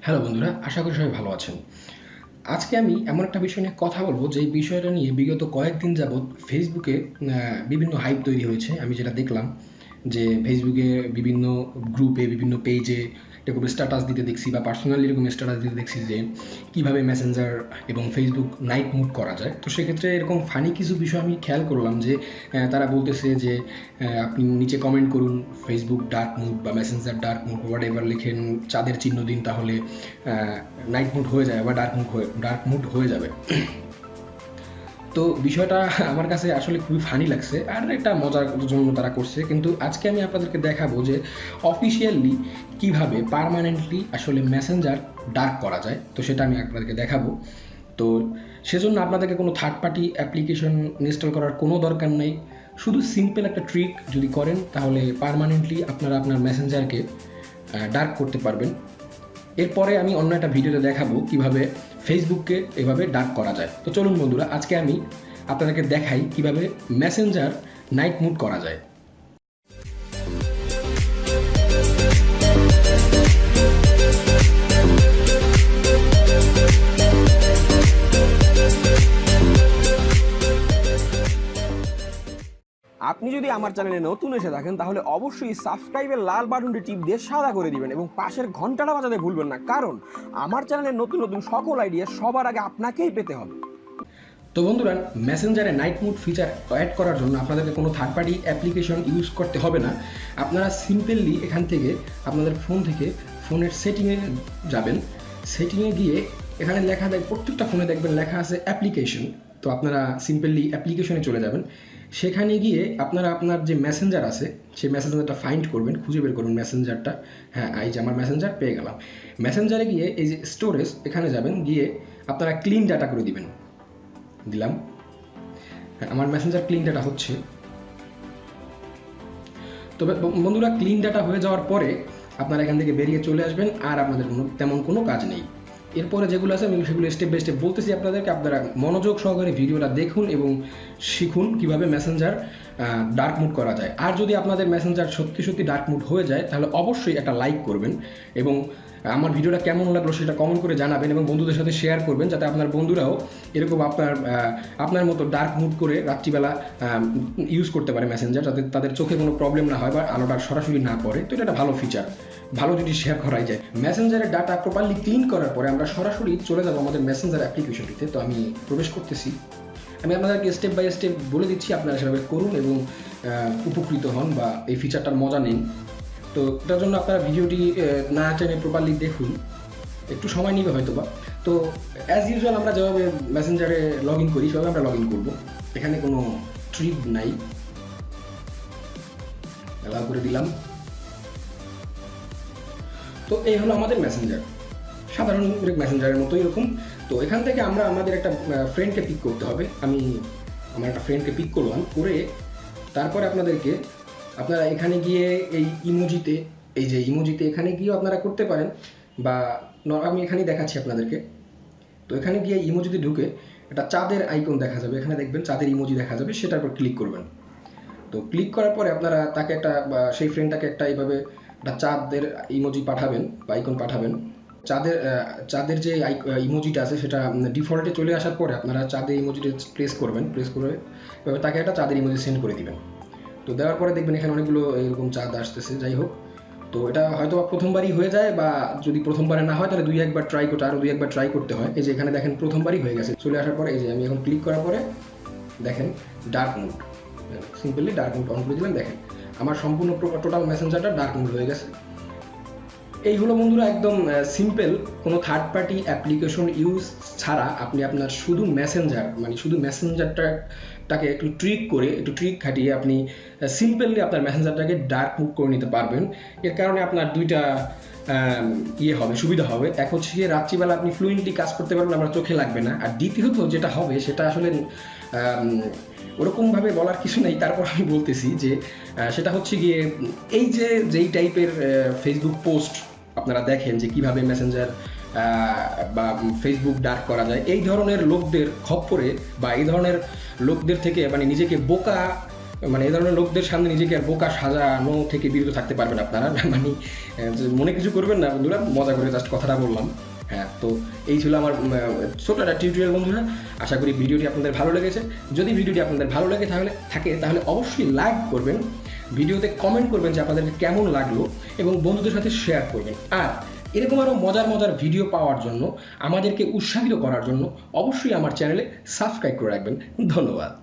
Hello বন্ধুরা, আশা করি সবাই ভালো আছেন। আজকে আমি এমন একটা বিষয় নিয়ে কথা বলবো যে বিষয়টা নিয়ে বিগত কয়েকদিন যাবৎ ফেসবুকে বিভিন্ন হাইপ তৈরি হয়েছে। আমি যেটা দেখলাম যে ফেসবুকে বিভিন্ন গ্রুপে, বিভিন্ন পেজে এরকম স্ট্যাটাস দিতে দেখছি বা পার্সোনালি এরকম স্ট্যাটাস দিতে দেখছি যে কীভাবে মেসেঞ্জার এবং ফেসবুক নাইট মুড করা যায়। তো সেক্ষেত্রে এরকম ফানি কিছু বিষয় আমি খেয়াল করলাম যে তারা বলতেছে যে আপনি নিচে কমেন্ট করুন ফেসবুক ডার্ক মুড বা Messenger dark mode whatever লিখেন, চাঁদের চিহ্ন দিন, তাহলে নাইট মুড হয়ে যায় বা ডার্ক মুড হয়ে যাবে। তো বিষয়টা আমার কাছে আসলে খুবই ফানি লাগছে আর একটা মজার জন্য তারা করছে, কিন্তু আজকে আমি আপনাদেরকে দেখাবো যে অফিসিয়ালি কিভাবে পার্মানেন্টলি আসলে মেসেঞ্জার ডার্ক করা যায়। তো সেটা আমি আপনাদেরকে দেখাবো। তো সেজন্য আপনাদেরকে কোনো থার্ড পার্টি অ্যাপ্লিকেশন ইনস্টল করার কোনো দরকার নেই। শুধু সিম্পল একটা ট্রিক যদি করেন তাহলে পার্মানেন্টলি আপনারা আপনার মেসেঞ্জারকে ডার্ক করতে পারবেন। এরপরে আমি অন্য একটা ভিডিওতে দেখাবো কিভাবে ফেসবুককে এভাবে ডার্ক করা যায়। তো চলুন বন্ধুরা, আজকে আমি আপনাদেরকে দেখাই কিভাবে মেসেঞ্জার নাইট মুড করা যায়। আপনি যদি আমার চ্যানেলে নতুন এসে থাকেন তাহলে অবশ্যই সাবস্ক্রাইবের লাল বাটনটি টিপ দিয়ে সাদা করে দিবেন এবং পাশের ঘন্টাটা বাজাতে ভুলবেন না, কারণ আমার চ্যানেলের নতুন নতুন সকল আইডিয়া সবার আগে আপনাকেই পেতে হবে। তো বন্ধুরা, মেসেঞ্জারে নাইট মুড ফিচার অ্যাড করার জন্য আপনাদেরকে কোনো থার্ড পার্টি অ্যাপ্লিকেশন ইউজ করতে হবে না। আপনারা সিম্পলি এখান থেকে আপনাদের ফোন থেকে ফোনের সেটিংয়ে যাবেন। সেটিংয়ে গিয়ে এখানে লেখা প্রত্যেকটা ফোনে দেখবেন লেখা আছে অ্যাপ্লিকেশন। তো আপনারা সিম্পলি অ্যাপ্লিকেশনে চলে যাবেন। সেখানে গিয়ে আপনারা আপনার যে মেসেঞ্জার আছে সেই মেসেঞ্জারটা ফাইন্ড করবেন, খুঁজে বের করবেন মেসেঞ্জারটা। হ্যাঁ, এই যে আমার মেসেঞ্জার পেয়ে গেলাম। মেসেঞ্জারে গিয়ে এই যে স্টোরেজ এখানে যাবেন, গিয়ে আপনারা ক্লিন ডাটা করে দিবেন। দিলাম। হ্যাঁ, আমার মেসেঞ্জার ক্লিন ডাটা হচ্ছে। তবে বন্ধুরা, ক্লিন ডাটা হয়ে যাওয়ার পরে আপনারা এখান থেকে বেরিয়ে চলে আসবেন, আর আপনাদের তেমন কোনো কাজ নেই। এরপরে যেগুলো আছে আমি সেগুলো স্টেপ বাই স্টেপ বলতেছি আপনাদেরকে, আপনারা মনোযোগ সহকারে ভিডিওটা দেখুন এবং শিখুন কিভাবে মেসেঞ্জার ডার্ক মুড করা যায়। আর যদি আপনাদের মেসেঞ্জার সত্যি সত্যি ডার্ক মুড হয়ে যায় তাহলে অবশ্যই একটা লাইক করবেন এবং আমার ভিডিওটা কেমন লাগলো সেটা কমেন্ট করে জানাবেন এবং বন্ধুদের সাথে শেয়ার করবেন, যাতে আপনার বন্ধুরাও এরকম আপনার মতো ডার্ক মুড করে রাত্রিবেলা ইউজ করতে পারে মেসেঞ্জার, যাতে তাদের চোখে কোনো প্রবলেম না হয় বা আলোটা সরাসরি না পড়ে। তো এটা একটা ভালো ফিচার, ভালো যদি শেয়ার করাই যায়। মেসেঞ্জারের ডাটা প্রপারলি ক্লিন করার পরে আমরা সরাসরি চলে যাবো আমাদের মেসেঞ্জার অ্যাপ্লিকেশনটিতে। তো আমি প্রবেশ করতেছি। আমি আপনাদেরকে স্টেপ বাই স্টেপ বলে দিচ্ছি, আপনারা সেভাবে করুন এবং উপকৃত হন বা এই ফিচারটার মজা নিন। তো এটার জন্য আপনারা ভিডিওটি না টেনে প্রপারলি দেখুন, একটু সময় নেবে হয়তো বা। তো অ্যাজ ইউজুয়াল আমরা যেভাবে মেসেঞ্জারে লগ ইন করি সেভাবে আমরা লগ ইন করবো। এখানে কোনো ট্রিক নাই, অ্যালাউ করে দিলাম। তো এই হলো আমাদের মেসেঞ্জার, সাধারণ মেসেঞ্জারের মতো এরকম। তো এখান থেকে আমরা আমাদের একটা ফ্রেন্ডকে পিক করতে হবে। আমি আমার একটা ফ্রেন্ডকে পিক করলাম, করে তারপরে আপনারা এখানে গিয়ে এই ইমোজিতে, এই যে ইমোজিতে এখানে গিয়েও আপনারা করতে পারেন, বা আমি এখানেই দেখাচ্ছি আপনাদেরকে। তো এখানে গিয়ে ইমোজিতে ঢুকে একটা চাঁদের আইকন দেখা যাবে, এখানে দেখবেন চাঁদের ইমোজি দেখা যাবে, সেটার উপর ক্লিক করবেন। তো ক্লিক করার পরে আপনারা তাকে সেই ফ্রেন্ডটাকে এইভাবে একটা চাঁদের ইমোজি পাঠাবেন বা আইকন পাঠাবেন। চাঁদের যে ইমোজিটা আছে সেটা ডিফল্টে চলে আসার পরে আপনারা চাঁদের ইমোজিটা প্রেস করবেন, প্রেস করে তাকে একটা চাঁদের ইমোজি সেন্ড করে দিবেন। তো দেওয়ার পরে দেখবেন এখানে অনেকগুলো এরকম চাঁদ আসতেছে। যাই হোক, তো এটা হয়তো প্রথমবারই হয়ে যায়, বা যদি প্রথমবারে না হয় তাহলে আরও দুই একবার ট্রাই করতে হয়। এই যে এখানে দেখেন প্রথমবারই হয়ে গেছে। চলে আসার পরে এই যে আমি এখন ক্লিক করার পরে দেখেন dark mode, simply dark mode on করে দিলাম। দেখেন আমার সম্পূর্ণ টোটাল মেসেঞ্জারটা ডার্ক মুড হয়ে গেছে। এই হলো বন্ধুরা একদম সিম্পল, কোনো থার্ড পার্টি অ্যাপ্লিকেশন ইউজ ছাড়া আপনি আপনার শুধু মেসেঞ্জারটাকে একটু ট্রিক খাটিয়ে আপনি সিম্পলি আপনার মেসেঞ্জারটাকে ডার্ক মুড করে নিতে পারবেন। এর কারণে আপনার দুইটা সুবিধা হবে। এক হচ্ছে গিয়ে রাত্রিবেলা আপনি ফ্লুয়েন্টলি কাজ করতে পারবেন, আপনার চোখে লাগবে না। আর দ্বিতীয়ত যেটা হবে সেটা আসলে ওরকমভাবে বলার কিছু নেই, তারপর আমি বলতেছি যে সেটা হচ্ছে গিয়ে যেই টাইপের ফেসবুক পোস্ট আপনারা দেখেন যে কিভাবে মেসেঞ্জার বা ফেসবুক ডার্ক করা যায়, এই ধরনের লোকদের খপ্পরে বা এই ধরনের লোকদের থেকে নিজেকে বোকা মানে এই ধরনের লোকদের সামনে নিজেকে আর বোকা সাজানো থেকে বিরত থাকতে পারবেন আপনারা। মানে যে মনে কিছু করবেন না বন্ধুরা, মজা করে জাস্ট কথাটা বললাম। হ্যাঁ, তো এই ছিল আমার ছোট একটা টিউটোরিয়াল বন্ধুরা। আশা করি ভিডিওটি আপনাদের ভালো লেগেছে। যদি ভিডিওটি আপনাদের ভালো লেগে তাহলে অবশ্যই লাইক করবেন, ভিডিওতে কমেন্ট করবেন যে আপনাদের কেমন লাগলো, এবং বন্ধুদের সাথে শেয়ার করবেন। আর এরকম আরও মজার মজার ভিডিও পাওয়ার জন্য, আমাদেরকে উৎসাহিত করার জন্য অবশ্যই আমার চ্যানেলে সাবস্ক্রাইব করে রাখবেন। ধন্যবাদ।